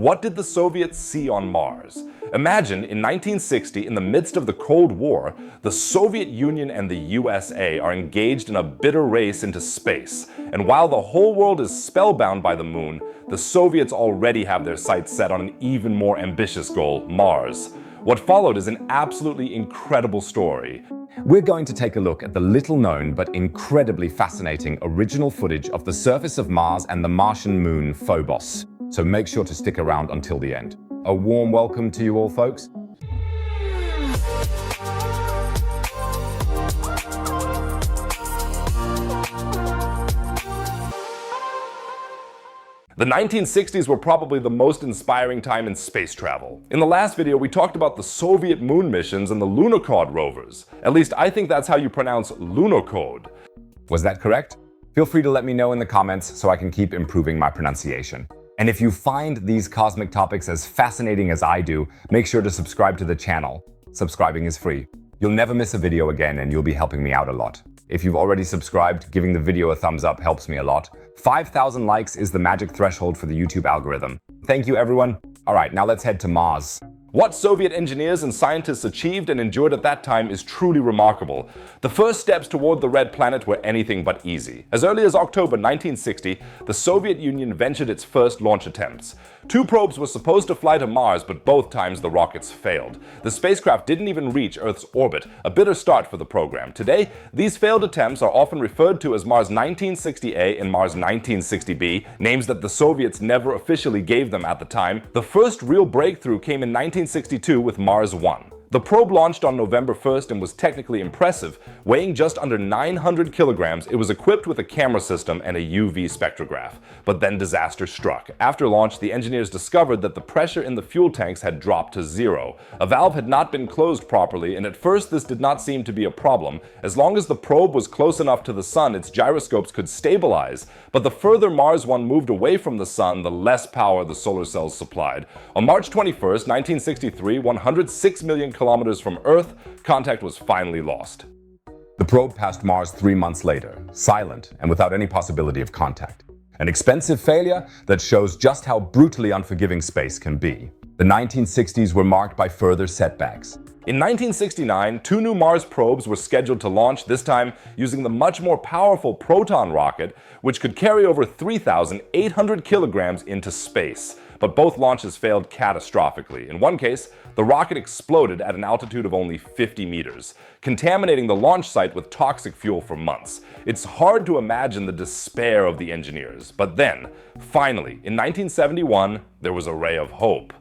What did the Soviets see on Mars? Imagine in 1960, in the midst of the Cold War, the Soviet Union and the USA are engaged in a bitter race into space. And while the whole world is spellbound by the moon, the Soviets already have their sights set on an even more ambitious goal, Mars. What followed is an absolutely incredible story. We're going to take a look at the little-known but incredibly fascinating original footage of the surface of Mars and the Martian moon, Phobos. So make sure to stick around until the end. A warm welcome to you all, folks. The 1960s were probably the most inspiring time in space travel. In the last video, we talked about the Soviet moon missions and the Lunokhod rovers. At least I think that's how you pronounce Lunokhod. Was that correct? Feel free to let me know in the comments so I can keep improving my pronunciation. And if you find these cosmic topics as fascinating as I do, make sure to subscribe to the channel. Subscribing is free. You'll never miss a video again and you'll be helping me out a lot. If you've already subscribed, giving the video a thumbs up helps me a lot. 5,000 likes is the magic threshold for the YouTube algorithm. Thank you, everyone. All right, now let's head to Mars. What Soviet engineers and scientists achieved and endured at that time is truly remarkable. The first steps toward the Red Planet were anything but easy. As early as October 1960, the Soviet Union ventured its first launch attempts. 2 probes were supposed to fly to Mars, but both times the rockets failed. The spacecraft didn't even reach Earth's orbit, a bitter start for the program. Today, these failed attempts are often referred to as Mars 1960A and Mars 1960B, names that the Soviets never officially gave them at the time. The first real breakthrough came in 1962 with Mars 1. The probe launched on November 1st and was technically impressive. Weighing just under 900 kilograms, it was equipped with a camera system and a UV spectrograph. But then disaster struck. After launch, the engineers discovered that the pressure in the fuel tanks had dropped to 0. A valve had not been closed properly, and at first this did not seem to be a problem. As long as the probe was close enough to the sun, its gyroscopes could stabilize. But the further Mars 1 moved away from the sun, the less power the solar cells supplied. On March 21st, 1963, 106 million kilometers from Earth, contact was finally lost. The probe passed Mars 3 months later, silent and without any possibility of contact. An expensive failure that shows just how brutally unforgiving space can be. The 1960s were marked by further setbacks. In 1969, 2 new Mars probes were scheduled to launch, this time using the much more powerful Proton rocket, which could carry over 3,800 kilograms into space. But both launches failed catastrophically. In one case, the rocket exploded at an altitude of only 50 meters, contaminating the launch site with toxic fuel for months. It's hard to imagine the despair of the engineers. But then, finally, in 1971, there was a ray of hope.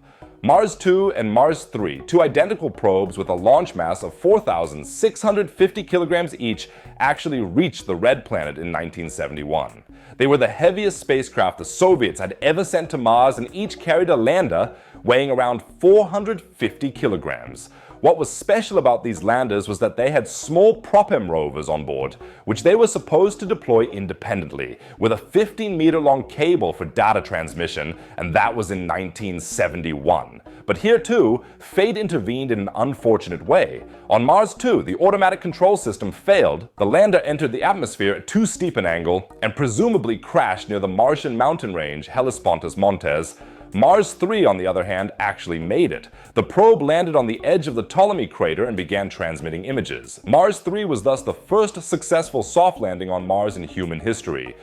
Mars 2 and Mars 3, 2 identical probes with a launch mass of 4,650 kilograms each, actually reached the Red Planet in 1971. They were the heaviest spacecraft the Soviets had ever sent to Mars, and each carried a lander weighing around 450 kilograms. What was special about these landers was that they had small Prop-M rovers on board, which they were supposed to deploy independently, with a 15-meter-long cable for data transmission, and that was in 1971. But here too, fate intervened in an unfortunate way. On Mars 2, the automatic control system failed, the lander entered the atmosphere at too steep an angle, and presumably crashed near the Martian mountain range Hellespontus Montes. Mars 3, on the other hand, actually made it. The probe landed on the edge of the Ptolemy crater and began transmitting images. Mars 3 was thus the first successful soft landing on Mars in human history.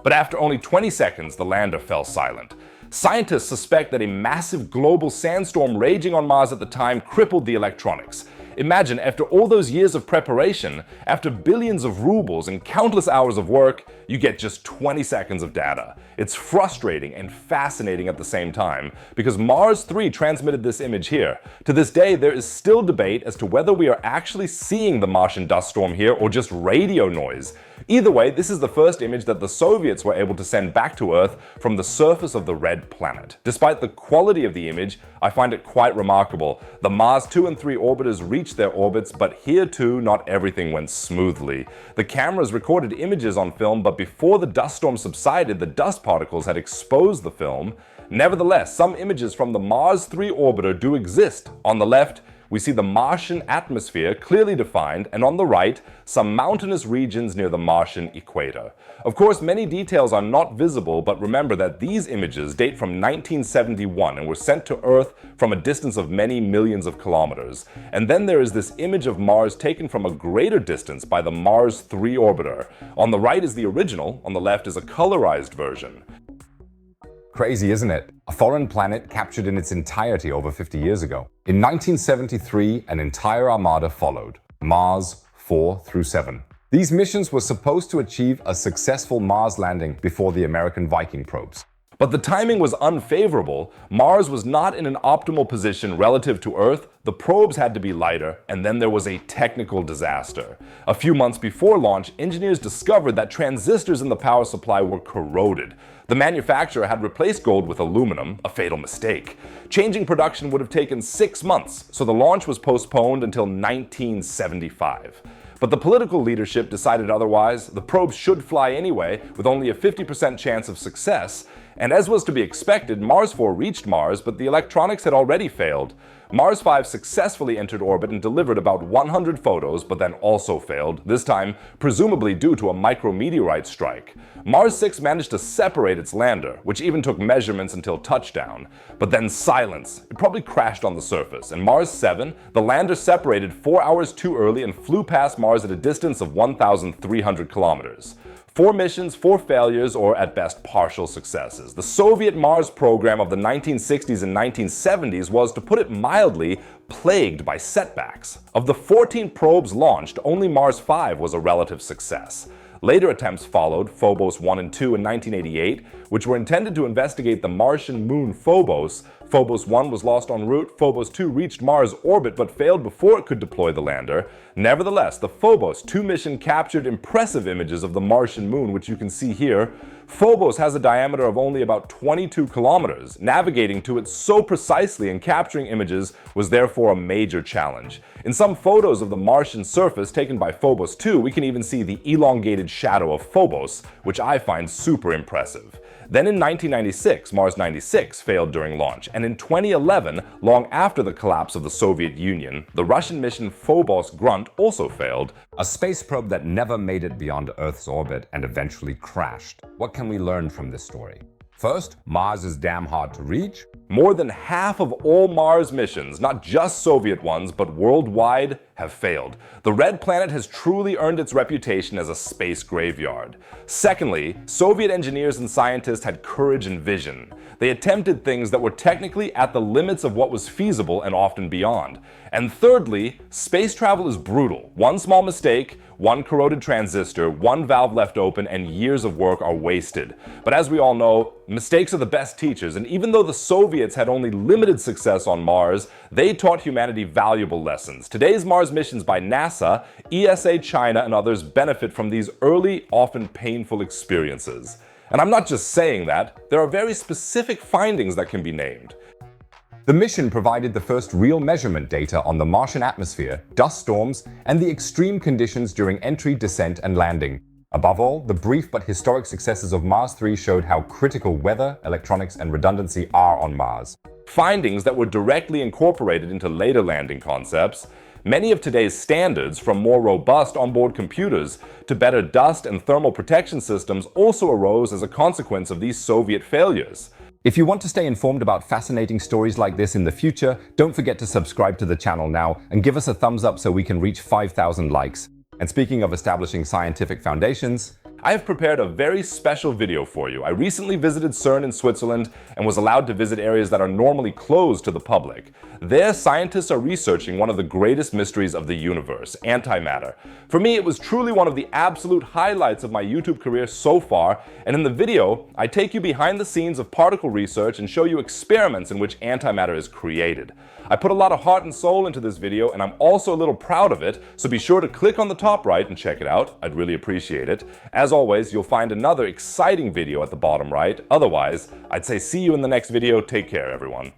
But after only 20 seconds, the lander fell silent. Scientists suspect that a massive global sandstorm raging on Mars at the time crippled the electronics. Imagine, after all those years of preparation, after billions of rubles and countless hours of work, you get just 20 seconds of data. It's frustrating and fascinating at the same time, because Mars 3 transmitted this image here. To this day, there is still debate as to whether we are actually seeing the Martian dust storm here or just radio noise. Either way, this is the first image that the Soviets were able to send back to Earth from the surface of the Red Planet. Despite the quality of the image, I find it quite remarkable. The Mars 2 and 3 orbiters reached their orbits, but here too, not everything went smoothly. The cameras recorded images on film, but before the dust storm subsided, the dust particles had exposed the film. Nevertheless, some images from the Mars 3 orbiter do exist. On the left, we see the Martian atmosphere clearly defined, and on the right, some mountainous regions near the Martian equator. Of course, many details are not visible, but remember that these images date from 1971 and were sent to Earth from a distance of many millions of kilometers. And then there is this image of Mars taken from a greater distance by the Mars 3 orbiter. On the right is the original, on the left is a colorized version. Crazy, isn't it? A foreign planet captured in its entirety over 50 years ago. In 1973, an entire armada followed, Mars 4 through 7. These missions were supposed to achieve a successful Mars landing before the American Viking probes. But the timing was unfavorable. Mars was not in an optimal position relative to Earth, the probes had to be lighter, and then there was a technical disaster. A few months before launch, engineers discovered that transistors in the power supply were corroded. The manufacturer had replaced gold with aluminum, a fatal mistake. Changing production would have taken 6 months, so the launch was postponed until 1975. But the political leadership decided otherwise. The probes should fly anyway, with only a 50% chance of success. And as was to be expected, Mars 4 reached Mars, but the electronics had already failed. Mars 5 successfully entered orbit and delivered about 100 photos, but then also failed, this time presumably due to a micrometeorite strike. Mars 6 managed to separate its lander, which even took measurements until touchdown. But then silence. It probably crashed on the surface. And Mars 7, the lander separated 4 hours too early and flew past Mars at a distance of 1,300 kilometers. 4 missions, 4 failures, or at best partial successes. The Soviet Mars program of the 1960s and 1970s was, to put it mildly, plagued by setbacks. Of the 14 probes launched, only Mars 5 was a relative success. Later attempts followed, Phobos 1 and 2 in 1988, which were intended to investigate the Martian moon Phobos. Phobos 1 was lost en route, Phobos 2 reached Mars orbit but failed before it could deploy the lander. Nevertheless, the Phobos 2 mission captured impressive images of the Martian moon, which you can see here. Phobos has a diameter of only about 22 kilometers. Navigating to it so precisely and capturing images was therefore a major challenge. In some photos of the Martian surface taken by Phobos 2, we can even see the elongated shadow of Phobos, which I find super impressive. Then in 1996, Mars 96 failed during launch, and in 2011, long after the collapse of the Soviet Union, the Russian mission Phobos Grunt also failed. A space probe that never made it beyond Earth's orbit and eventually crashed. What can we learn from this story? First, Mars is damn hard to reach. More than half of all Mars missions, not just Soviet ones, but worldwide, have failed. The Red Planet has truly earned its reputation as a space graveyard. Secondly, Soviet engineers and scientists had courage and vision. They attempted things that were technically at the limits of what was feasible and often beyond. And thirdly, space travel is brutal. One small mistake, one corroded transistor, one valve left open, and years of work are wasted. But as we all know, mistakes are the best teachers, and even though the Soviets had only limited success on Mars, they taught humanity valuable lessons. Today's Mars missions by NASA, ESA China, and others benefit from these early, often painful experiences. And I'm not just saying that, there are very specific findings that can be named. The mission provided the first real measurement data on the Martian atmosphere, dust storms, and the extreme conditions during entry, descent, and landing. Above all, the brief but historic successes of Mars 3 showed how critical weather, electronics, and redundancy are on Mars. Findings that were directly incorporated into later landing concepts. Many of today's standards, from more robust onboard computers to better dust and thermal protection systems, also arose as a consequence of these Soviet failures. If you want to stay informed about fascinating stories like this in the future, don't forget to subscribe to the channel now and give us a thumbs up so we can reach 5,000 likes. And speaking of establishing scientific foundations, I have prepared a very special video for you. I recently visited CERN in Switzerland and was allowed to visit areas that are normally closed to the public. There, scientists are researching one of the greatest mysteries of the universe, antimatter. For me, it was truly one of the absolute highlights of my YouTube career so far, and in the video, I take you behind the scenes of particle research and show you experiments in which antimatter is created. I put a lot of heart and soul into this video, and I'm also a little proud of it, so be sure to click on the top right and check it out. I'd really appreciate it. As always, you'll find another exciting video at the bottom right. Otherwise, I'd say see you in the next video. Take care, everyone.